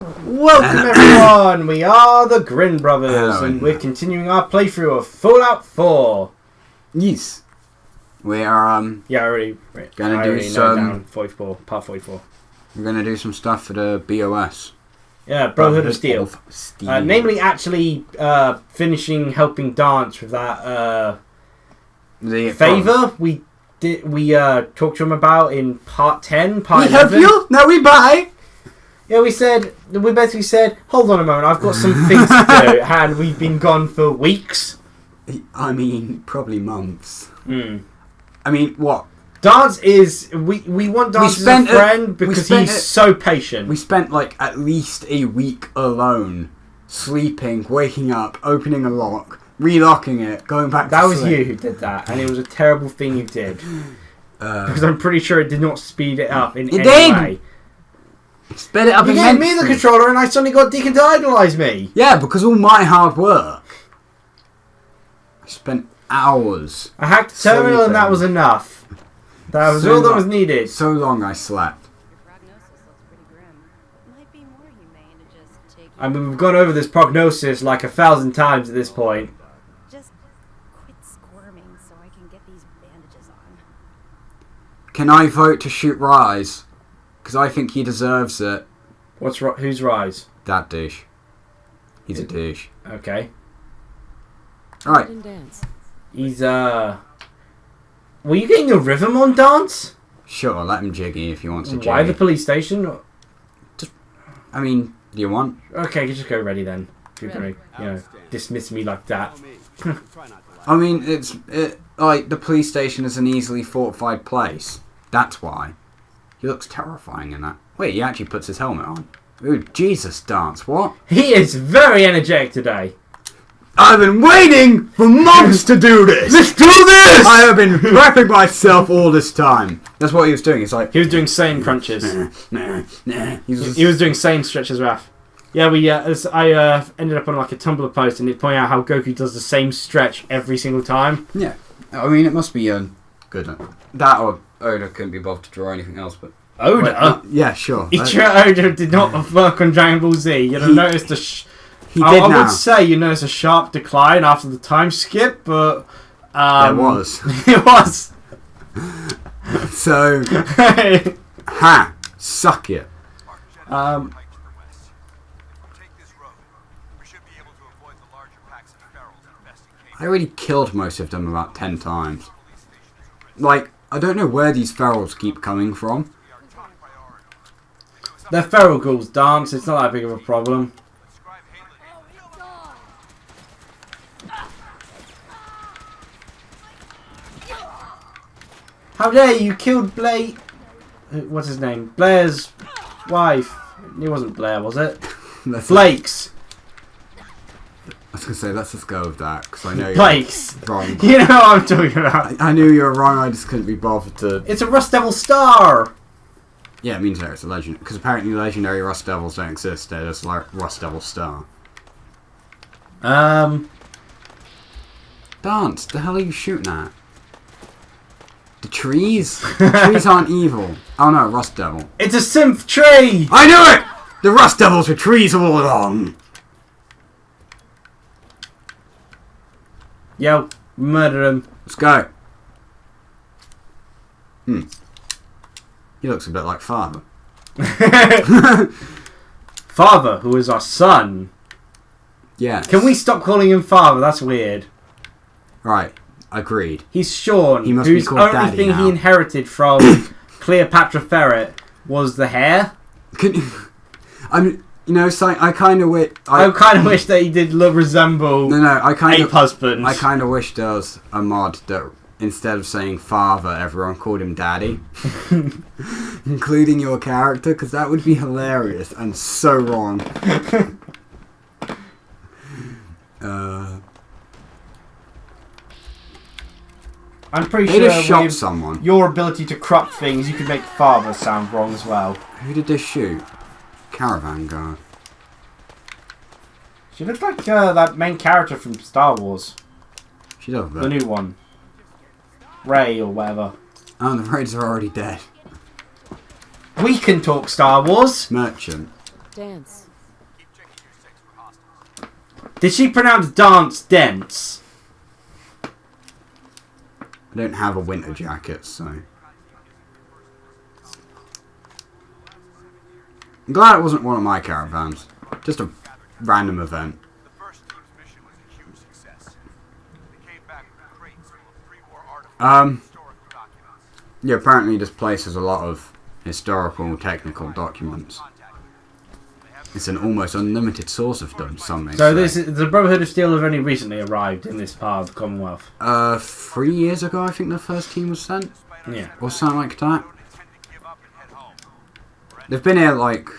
Welcome everyone, we are the Grin Brothers, Hello. and we're continuing our playthrough of Fallout 4. Yes. We are Yeah, I already gonna do some. 44, part 44. We're gonna do some stuff for the BOS. Yeah, Brotherhood of Steel. Steel. Namely, actually finishing helping Dance with that favour we talked to him about in part 10, part 11. We help you, now we buy. Yeah, we basically said, hold on a moment, I've got some things to do, and we've been gone for weeks. I mean, probably months. Hmm. I mean, what? Dance is... We want Dance as a friend because he's so patient. We spent, like, at least a week alone. Sleeping, waking up, opening a lock, relocking it, going back to sleep. That was you who did that, and it was a terrible thing you did. Because I'm pretty sure it did not speed it up in any way. Sped it up You gave me the controller and I suddenly got Deacon to idolise me. Yeah, because all my hard work. I spent hours. I hacked the terminal and that was enough. That was all that was needed. So long I slept. Your prognosis looks pretty grim. It might be more humane to just take... I mean, we've gone over this prognosis like 1,000 times at this point. Just quit squirming so I can get these bandages on. Can I vote to shoot Rise? Because I think he deserves it. Who's Rise? That douche. He's a douche. Okay. Alright. He's, Were you getting your rhythm on, Dance? Sure, let him jiggy if he wants to jiggy. Why the police station? I mean, do you want? Okay, just go ready then. If you're going to, dismiss me like that. I mean, like, the police station is an easily fortified place. That's why. He looks terrifying in that. Wait, he actually puts his helmet on. Ooh, Jesus, Dance, what? He is very energetic today. I've been waiting for months to do this! Let's do this! I have been prepping myself all this time. That's what he was doing. It's like... He was doing sane crunches. He was doing sane stretches, Raph. Yeah, I ended up on like a Tumblr post and it pointed out how Goku does the same stretch every single time. Yeah. I mean, it must be good. That or Oda couldn't be bothered to draw anything else, but... Oda? Yeah, sure. Ichiro Oda did not work on Dragon Ball Z. You'd have noticed I would say you notice a sharp decline after the time skip, but... there was. It was. So... Suck it. I already killed most of them about 10 times. Like, I don't know where these ferals keep coming from. They're feral ghouls, Dance. It's not that big of a problem. How dare you killed Blair... What's his name? Blair's wife. It wasn't Blair, was it? Blake's. I was going to say, let's just go with that, because I know you're Blake's. wrong. You know what I'm talking about. I knew you were wrong, I just couldn't be bothered to... It's a Rust Devil star! Yeah, it means that it's a legend. Because apparently legendary Rust Devils don't exist, they're just like Rust Devil star. Dance, the hell are you shooting at? The trees? The trees aren't evil. Oh no, Rust Devil. It's a synth tree! I knew it! The Rust Devils were trees all along! Yo, murder him. Let's go. He looks a bit like Father. Father, who is our son. Yeah. Can we stop calling him Father? That's weird. Right. Agreed. He's Sean, He must whose be called only Daddy thing now. he inherited from Cleopatra Ferret was the hair. You know, so I kind of wish... I kind of wish that he did resemble Ape Husband. I kind of wish there was a mod that instead of saying father, everyone called him daddy. Including your character, because that would be hilarious and so wrong. I'm pretty they sure just shot with someone. your ability to corrupt things, you could make father sound wrong as well. Who did they shoot? Caravan guard. She looks like that main character from Star Wars. She does that. The new one. Rey or whatever. Oh, the Raiders are already dead. We can talk Star Wars. Merchant. Dance. Did she pronounce dance dense? I don't have a winter jacket, so... I'm glad it wasn't one of my caravans. Just a random event. The first team's mission was a huge success. They came back with crates full of pre-war artifacts and historical documents. Yeah, apparently this place has a lot of historical, technical documents. It's an almost unlimited source of them, some may So say. the Brotherhood of Steel have only recently arrived in this part of the Commonwealth. 3 years ago, I think the first team was sent. Yeah. Or something like that. They've been here, like,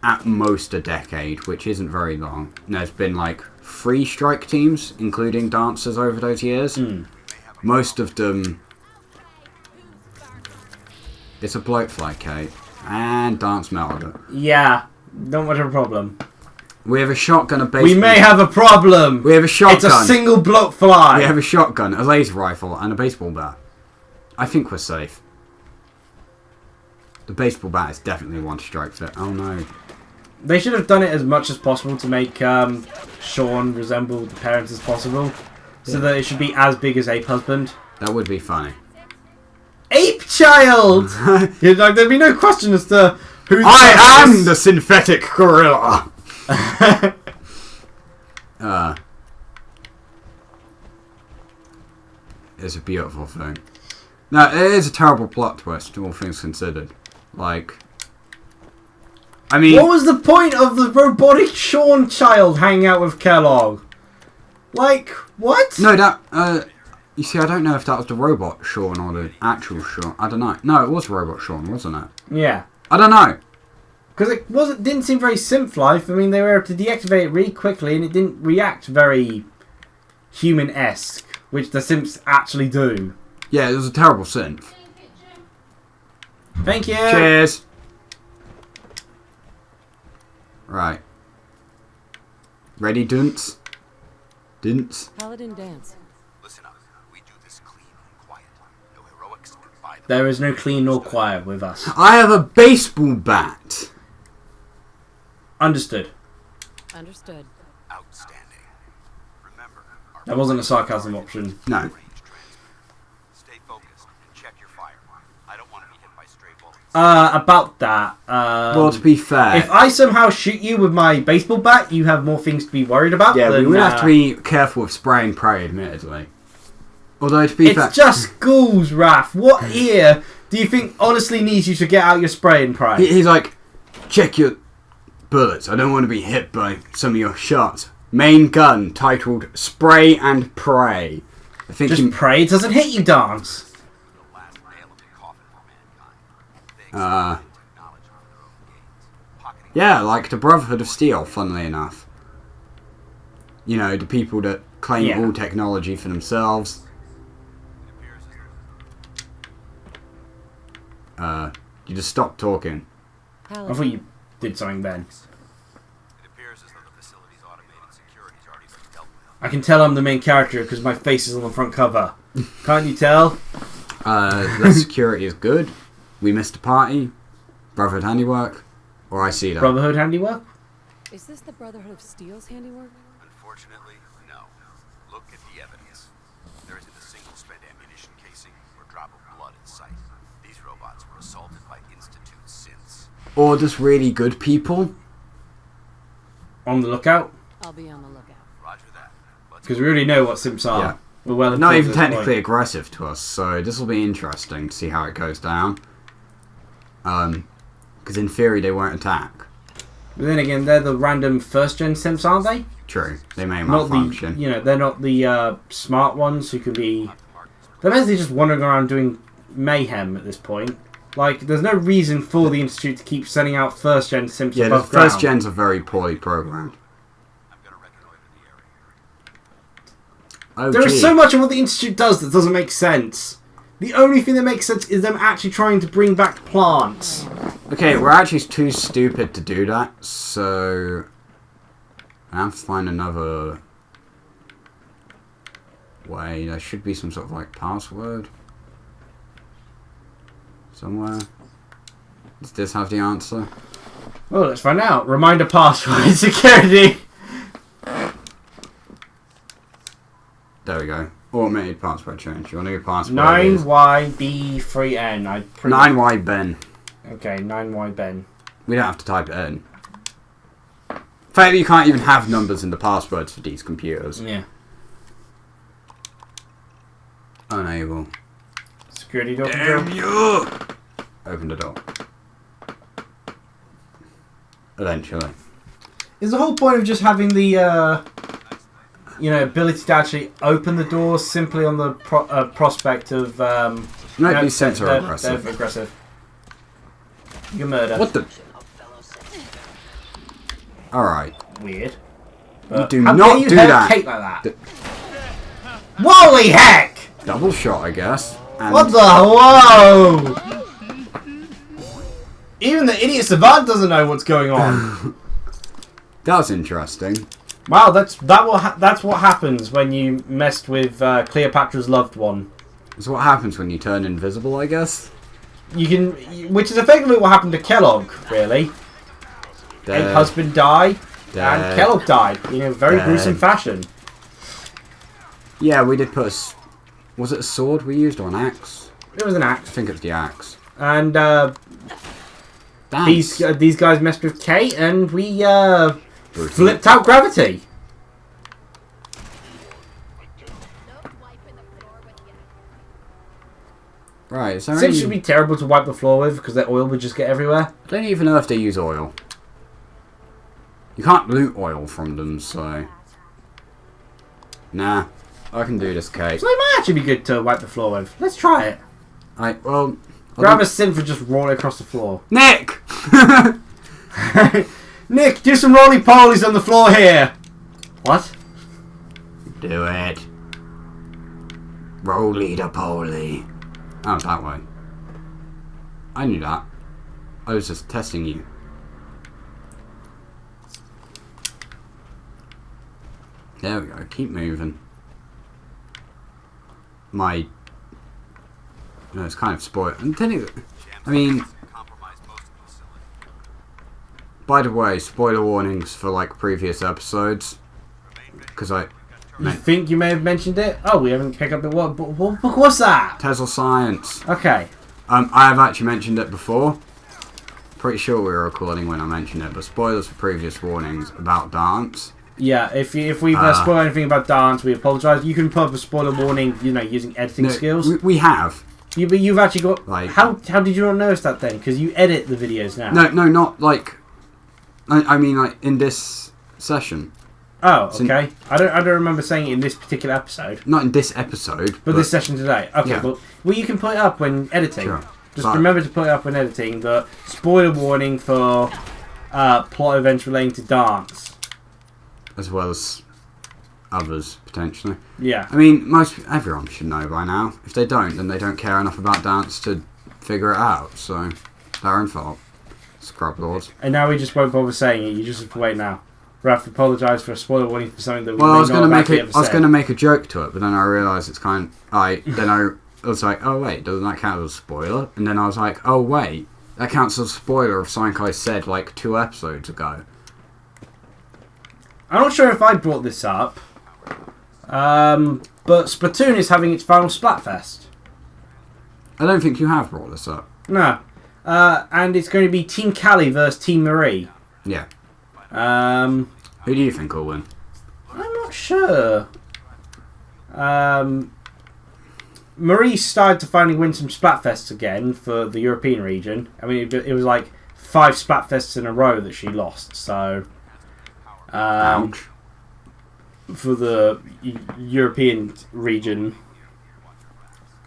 at most a decade, which isn't very long. And there's been, like, 3 strike teams, including dancers, over those years. Most of them... It's a bloke fly, Kate. And dance melody. Yeah, not much of a problem. We have a shotgun, a baseball... We may have a problem! We have a shotgun. It's a single block fly! We have a shotgun, a laser rifle, and a baseball bat. I think we're safe. The baseball bat is definitely one strike fit. Oh no. They should have done it as much as possible to make Sean resemble the parents as possible. So that it should be as big as Ape Husband. That would be funny. Ape Child! You're like, there'd be no question as to who I am the synthetic gorilla! It's a beautiful thing. No, it is a terrible plot twist, all things considered. Like... I mean... What was the point of the robotic Sean child hanging out with Kellogg? Like, what? No, that... you see, I don't know if that was the robot Sean or the actual Sean. I don't know. No, it was robot Sean, wasn't it? Yeah. I don't know. Because it didn't seem very synth-life. I mean, they were able to deactivate it really quickly and it didn't react very human-esque, which the Simps actually do. Yeah, it was a terrible synth. Thank you! Cheers! Right. Ready, dunce? Dunce? Paladin dance. Listen up. We do this clean and quiet. No heroics and by the There is no clean nor quiet with us. I have a baseball bat! Understood. Understood. outstanding. Remember, our That wasn't a sarcasm option. No. range transmitter. Stay focused and check your fire. I don't want to be hit by stray bullets. About that. Well, to be fair... If I somehow shoot you with my baseball bat, you have more things to be worried about. yeah, than, we would have to be careful with spray and pray, admittedly. Although, to be It's fair... just schools, Raph. What ear do you think honestly needs you to get out your spray and pray? He's like, check your bullets. I don't want to be hit by some of your shots. Main gun titled Spray and Pray. I think Just pray it doesn't hit you, dance. The last nail in the coffin for mankind. They expanded technology for their own gains. Pocketing yeah, like the Brotherhood of Steel, funnily enough. You know, the people that claim Yeah. all technology for themselves. it appears as though You just stop talking. I Paladin. thought you did something then. the facility's automated security's already been dealt with. I can tell I'm the main character because my face is on the front cover. Can't you tell? The security is good. We missed a party. Brotherhood handiwork. Or I see that. Brotherhood handiwork? Is this the Brotherhood of Steel's handiwork? Unfortunately, no. Look at the evidence. There isn't a single spent ammunition casing or drop of blood in sight. These robots were assaulted by Institute synths. Or just really good people. On the lookout? I'll be on the lookout. Roger that. Let's Because we already know what Simps are. Yeah. We're well Not informed even at this technically point. aggressive to us, so this will be interesting to see how it goes down. Because in theory they won't attack. But then again, they're the random first-gen Simps, aren't they? True, they may Not malfunction. the, they're not the smart ones who can be... They're basically just wandering around doing mayhem at this point. Like, there's no reason for the Institute to keep sending out first-gen Simps Yeah, the above ground. first gens are very poorly programmed. I'm gonna reconnoiter the area. Oh, There gee. is so much of what the Institute does that doesn't make sense. The only thing that makes sense is them actually trying to bring back plants. Okay, we're actually too stupid to do that, so... I have to find another way. There should be some sort of, like, password. Somewhere. Does this have the answer? Well, let's find out. Reminder password security. go. Automated password change. You want to do password? 9YB3N. 9Y Ben. Okay, 9Y Ben. We don't have to type it in. The fact that you can't even have numbers in the passwords for these computers. Yeah. Unable. Security door. Damn you! Open the door. Eventually. Is the whole point of just having the, ability to actually open the door simply on the prospect of, No, these scents are aggressive. They're aggressive. You murder. What the? Alright. Weird. Do how not dare you do hurt that. Kate like that. Holy heck! Double shot, I guess. And What the? Whoa! Even the idiot savant doesn't know what's going on. that was interesting. Wow, that's what happens when you messed with Cleopatra's loved one. It's what happens when you turn invisible, I guess. Which is effectively what happened to Kellogg, really. Dead. Husband died, Dead. and Kellogg died in a very gruesome fashion. Yeah, we did put was it a sword we used or an axe? It was an axe. I think it was the axe. And Dance. these guys messed with Kate, and we flipped out gravity. Right, so Since it would be terrible to wipe the floor with because their oil would just get everywhere. I don't even know if they use oil. You can't loot oil from them, so... Nah, I can do this, Kate. So it might actually be good to wipe the floor with. Let's try it. Well... Grab a synth and just roll it across the floor. Nick! Nick, do some roly-polies on the floor here. What? Do it. Roly-the-poly. Oh, that way. I knew that. I was just testing you. There we go. Keep moving. No, it's kind of spoiled. I mean, by the way, spoiler warnings for like previous episodes. Because You think you may have mentioned it? Oh, we haven't picked up the what? What's that? Tesla Science. Okay. I have actually mentioned it before. Pretty sure we were recording when I mentioned it, but spoilers for previous warnings about dance. Yeah, if we've spoiled anything about dance, we apologise. You can put up a spoiler warning, using editing skills. We have. But you've actually got... Like, how did you not notice that then? Because you edit the videos now. No, not like... I mean, like, in this session. Oh, okay. I don't remember saying it in this particular episode. Not in this episode. But this session today. Okay, yeah. well, you can put it up when editing. Sure. Just remember to put it up when editing. The spoiler warning for plot events relating to dance. As well as others, potentially. Yeah. I mean, everyone should know by now. If they don't, then they don't care enough about dance to figure it out. So, their own fault. Scrub lords. And now we just won't bother saying it. You just have to wait now. Raph, apologise for a spoiler warning for something that we I was going to make a joke to it, but then I realised it's kind of... I was like, oh wait, doesn't that count as a spoiler? And then I was like, oh wait, that counts as a spoiler of something I said like 2 episodes ago. I'm not sure if I brought this up, but Splatoon is having its final Splatfest. I don't think you have brought this up. No. And it's going to be Team Cali versus Team Marie. Yeah. Who do you think will win? I'm not sure. Marie started to finally win some Splatfests again for the European region. I mean, it was like 5 Splatfests in a row that she lost, so... Ouch. For the European region.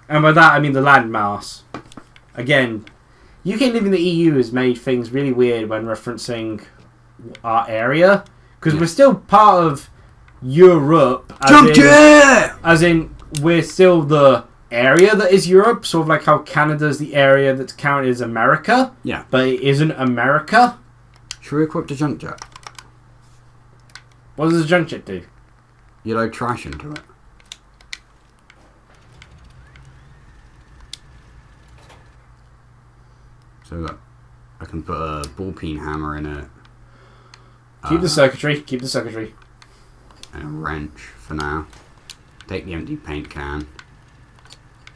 And by that, I mean the landmass. Again, UK living in the EU has made things really weird when referencing our area. Because we're still part of Europe. As in, we're still the area that is Europe. Sort of like how Canada's the area that's counted as America. Yeah. But it isn't America. Should we equip the junk jet? What does the junk jet do? You load trash into it. So look, I can put a ball-peen hammer in it. Keep the circuitry. Keep the circuitry. And a wrench for now. Take the empty paint can.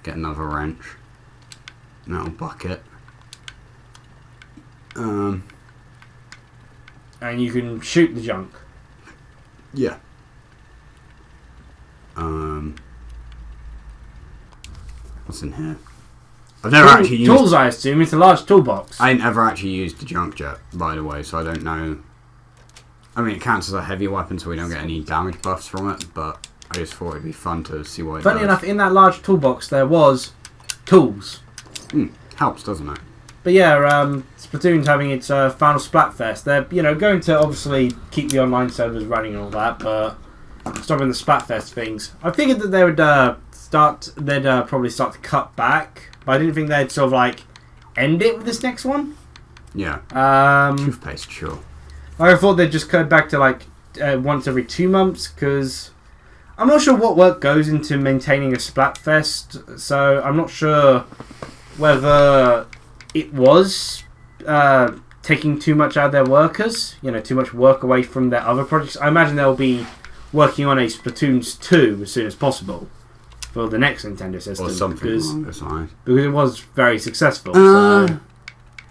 Get another wrench. Metal bucket. And you can shoot the junk. Yeah. What's in here? I've never actually used... Tools, I assume. It's a large toolbox. I ain't ever actually used the junk jet, by the way, so I don't know. I mean, it counts as a heavy weapon, so we don't get any damage buffs from it, but I just thought it'd be fun to see what it Funny does. enough, in that large toolbox there was tools. Helps, doesn't it? But yeah, Splatoon's having its final Splatfest. They're going to obviously keep the online servers running and all that, but stopping the Splatfest things. I figured that they would probably start to cut back, but I didn't think they'd sort of like end it with this next one. Yeah. Toothpaste, sure. I thought they'd just cut back to like once every 2 months, because I'm not sure what work goes into maintaining a Splatfest, so I'm not sure whether it was taking too much out of their workers, too much work away from their other projects. I imagine they'll be working on a Splatoon 2 as soon as possible for the next Nintendo system. Or something along those lines. Because it was very successful. So.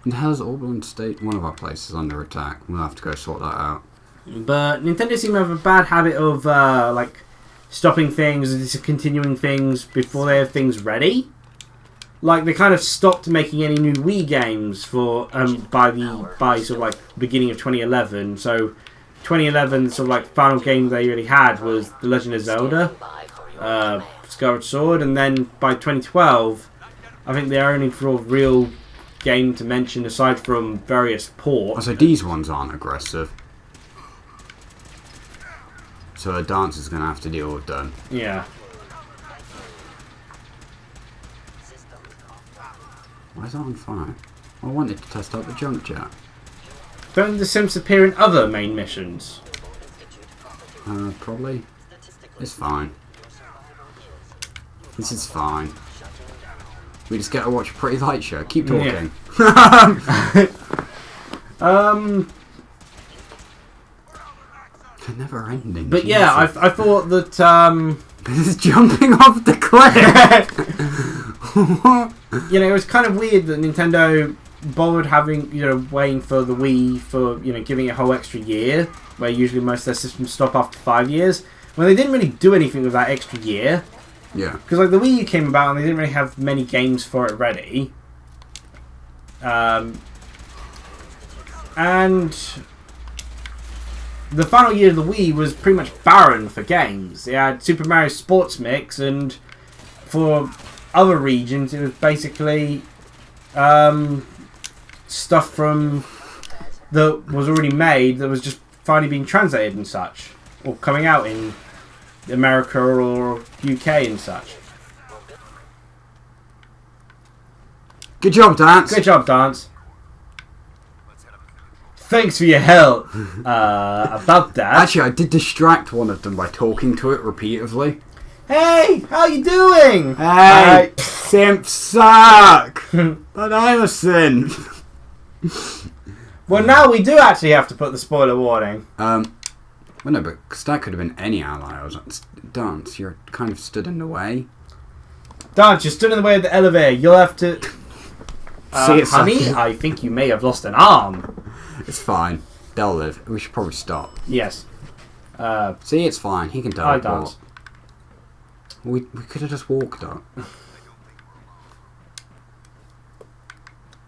And how's Auburn State? One of our places under attack. We'll have to go sort that out. But Nintendo seem to have a bad habit of like stopping things and discontinuing things before they have things ready. Like they kind of stopped making any new Wii games for by sort of like beginning of 2011. So 2011 sort of like final game they really had was The Legend of Zelda, Skyward Sword, and then by 2012, I think their only sort of real game to mention aside from various ports. So these ones aren't aggressive. So a dance is going to have to deal with them. Yeah. Why is that on fire? I wanted to test out the junk jet. Don't the Sims appear in other main missions? Probably. It's fine. This is fine. We just get to watch a pretty light show. Keep talking. Yeah. They're never ending. But yeah, I thought that this is jumping off the cliff. it was kind of weird that Nintendo bothered having waiting for the Wii for giving it a whole extra year, where usually most of their systems stop after 5 years, when they didn't really do anything with that extra year. Yeah. Because like the Wii U came about and they didn't really have many games for it ready. And the final year of the Wii was pretty much barren for games. It had Super Mario Sports Mix, and for other regions it was basically stuff from that was already made that was just finally being translated and such, or coming out in America or UK and such. Good job, Dance. Good job, Dance. Thanks for your help about that. Actually, I did distract one of them by talking to it repeatedly. Hey, how you doing? Hey, simps suck. But I'm a sin. Well, now we do actually have to put the spoiler warning. Well, no, but cause that could have been any ally. I was like, Dance, you're kind of stood in the way. Dance, you stood in the way of the elevator. You'll have to... See, it's honey, I think you may have lost an arm. It's fine. They'll live. We should probably stop. Yes. See, it's fine. He can Hi, teleport. Dance. We could have just walked up.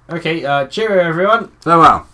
Okay, cheerio everyone. Farewell.